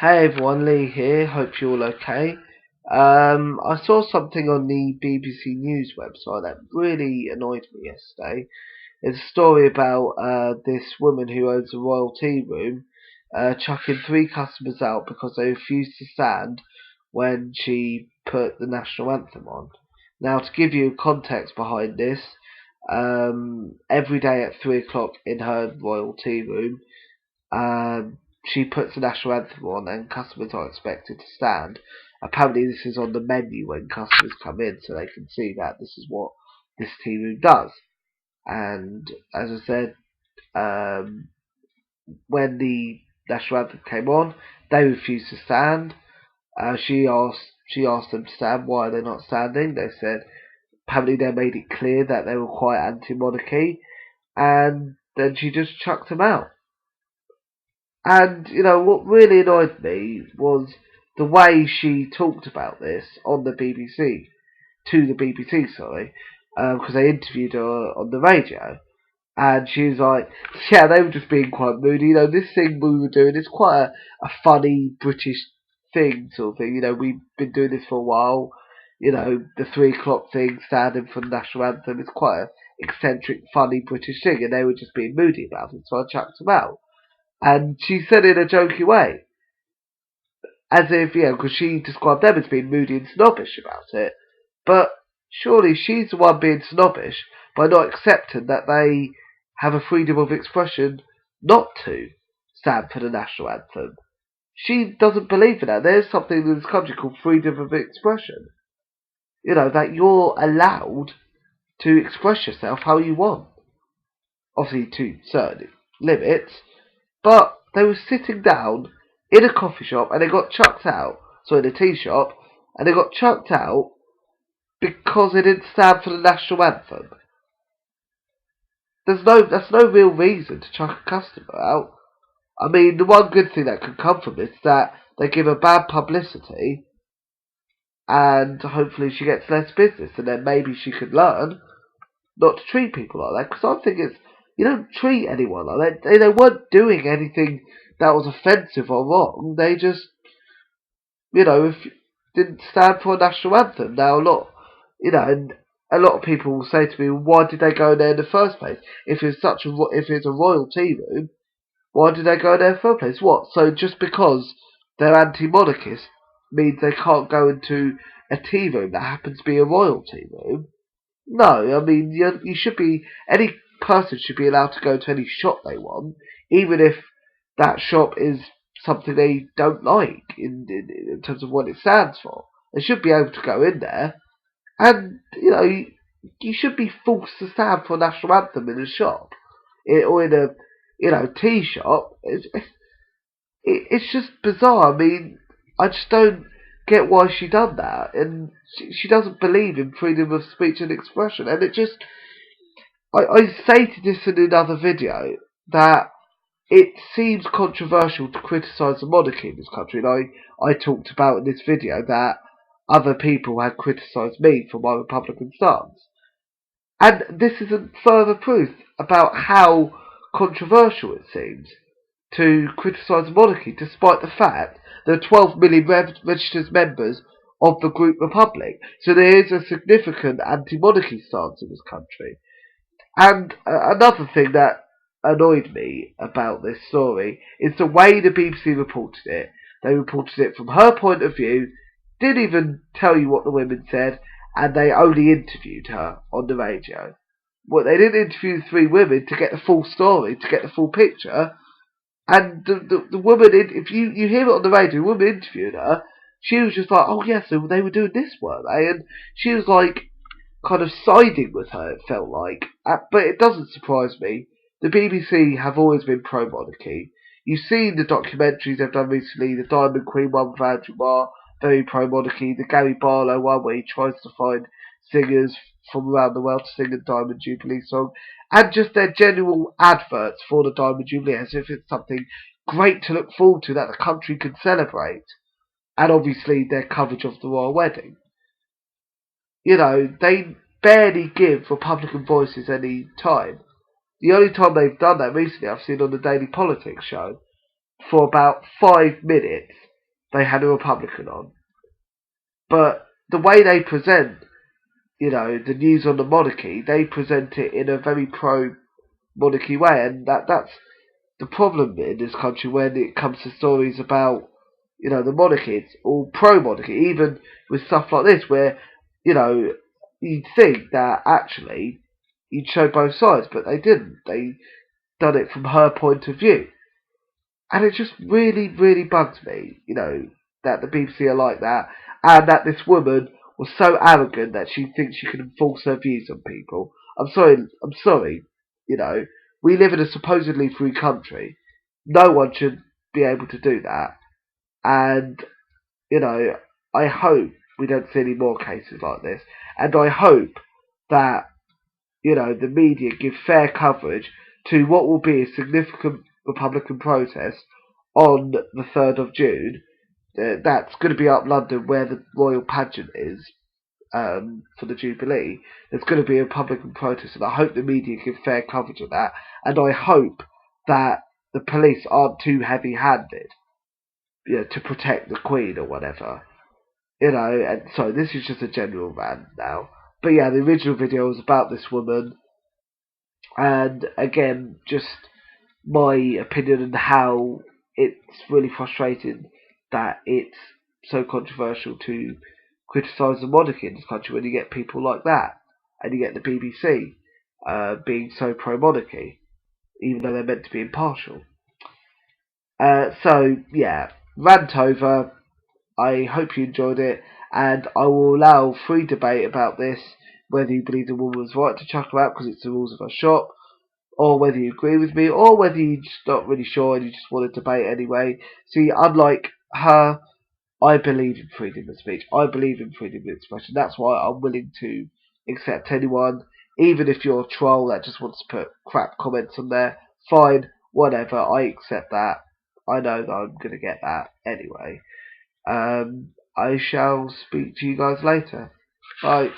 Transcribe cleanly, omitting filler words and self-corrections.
Hey everyone, Lee here. Hope you're all okay. I saw something on the BBC News website that really annoyed me yesterday. It's a story about this woman who owns a Royal Tea Room chucking three customers out because they refused to stand when she put the national anthem on. Now, to give you context behind this, every day at 3 o'clock in her Royal Tea Room, she puts the national anthem on and customers are expected to stand. Apparently this is on the menu when customers come in so they can see that this is what this tea room does. And as I said, when the national anthem came on, they refused to stand. She asked them to stand. Why are they not standing? They said apparently they made it clear that they were quite anti-monarchy, and then she just chucked them out. And, what really annoyed me was the way she talked about this on the BBC, to the BBC, sorry, because they interviewed her on the radio. And she was like, yeah, they were just being quite moody. This thing we were doing is quite a funny British thing, sort of thing. We've been doing this for a while. The 3 o'clock thing, standing for the national anthem, is quite an eccentric, funny British thing. And they were just being moody about it, so I chucked them out. And she said it in a jokey way, as if, because she described them as being moody and snobbish about it. But surely she's the one being snobbish by not accepting that they have a freedom of expression not to stand for the national anthem. She doesn't believe in that. There's something in this country called freedom of expression. That you're allowed to express yourself how you want. Obviously to certain limits. But they were sitting down in a coffee shop and they got chucked out. So in a tea shop, and they got chucked out because they didn't stand for the national anthem. That's no real reason to chuck a customer out. I mean, the one good thing that can come from this is that they give her bad publicity, and hopefully she gets less business, and then maybe she could learn not to treat people like that. Because I think you don't treat anyone like that. They weren't doing anything that was offensive or wrong. They just, if didn't stand for a national anthem. Now, and a lot of people will say to me, why did they go there in the first place? If it's a royal tea room, why did they go there in the first place? What? So just because they're anti-monarchist means they can't go into a tea room that happens to be a royal tea room? No, I mean, you should be, any person should be allowed to go to any shop they want, even if that shop is something they don't like in terms of what it stands for. They should be able to go in there, and, you should be forced to stand for a national anthem in a shop, or in a, tea shop. It's just bizarre. I mean, I just don't get why she done that, and she doesn't believe in freedom of speech and expression. And I stated this in another video that it seems controversial to criticise the monarchy in this country, and I talked about in this video that other people had criticised me for my Republican stance. And this is a further proof about how controversial it seems to criticise the monarchy, despite the fact there are 12 million registered members of the group Republic. So there is a significant anti-monarchy stance in this country. And another thing that annoyed me about this story is the way the BBC reported it. They reported it from her point of view, didn't even tell you what the women said, and they only interviewed her on the radio. Well, they didn't interview the three women to get the full story, to get the full picture. And the woman, if you hear it on the radio, the woman interviewed her, she was just like, oh yes, so they were doing this, weren't they? And she was like, kind of siding with her, it felt like. But it doesn't surprise me. The BBC have always been pro-monarchy. You've seen the documentaries they've done recently, the Diamond Queen one with Andrew Marr, very pro-monarchy, the Gary Barlow one where he tries to find singers from around the world to sing a Diamond Jubilee song, and just their general adverts for the Diamond Jubilee as if it's something great to look forward to that the country could celebrate, and obviously their coverage of the royal wedding. They barely give Republican voices any time. The only time they've done that recently I've seen on the Daily Politics show for about 5 minutes, they had a Republican on. But the way they present, the news on the monarchy, they present it in a very pro-monarchy way, and that's the problem in this country when it comes to stories about, the monarchy. It's all pro-monarchy, even with stuff like this, where, you'd think that actually you'd show both sides, but they didn't. They done it from her point of view. And it just really, really bugs me, that the BBC are like that, and that this woman was so arrogant that she thinks she can enforce her views on people. I'm sorry, we live in a supposedly free country. No one should be able to do that. And, I hope we don't see any more cases like this. And I hope that, the media give fair coverage to what will be a significant Republican protest on the 3rd of June. That's going to be up London where the royal pageant is for the Jubilee. There's going to be a Republican protest, and I hope the media give fair coverage of that. And I hope that the police aren't too heavy-handed, to protect the Queen or whatever. And so this is just a general rant now. But yeah, the original video was about this woman, and again, just my opinion on how it's really frustrating that it's so controversial to criticise the monarchy in this country when you get people like that, and you get the BBC being so pro-monarchy, even though they're meant to be impartial. So yeah, rant over. I hope you enjoyed it, and I will allow free debate about this, whether you believe the woman was right to chuck her out because it's the rules of her shop, or whether you agree with me, or whether you're just not really sure and you just want to debate anyway. See, unlike her, I believe in freedom of speech. I believe in freedom of expression. That's why I'm willing to accept anyone, even if you're a troll that just wants to put crap comments on there. Fine, whatever, I accept that. I know that I'm going to get that anyway. I shall speak to you guys later. Bye.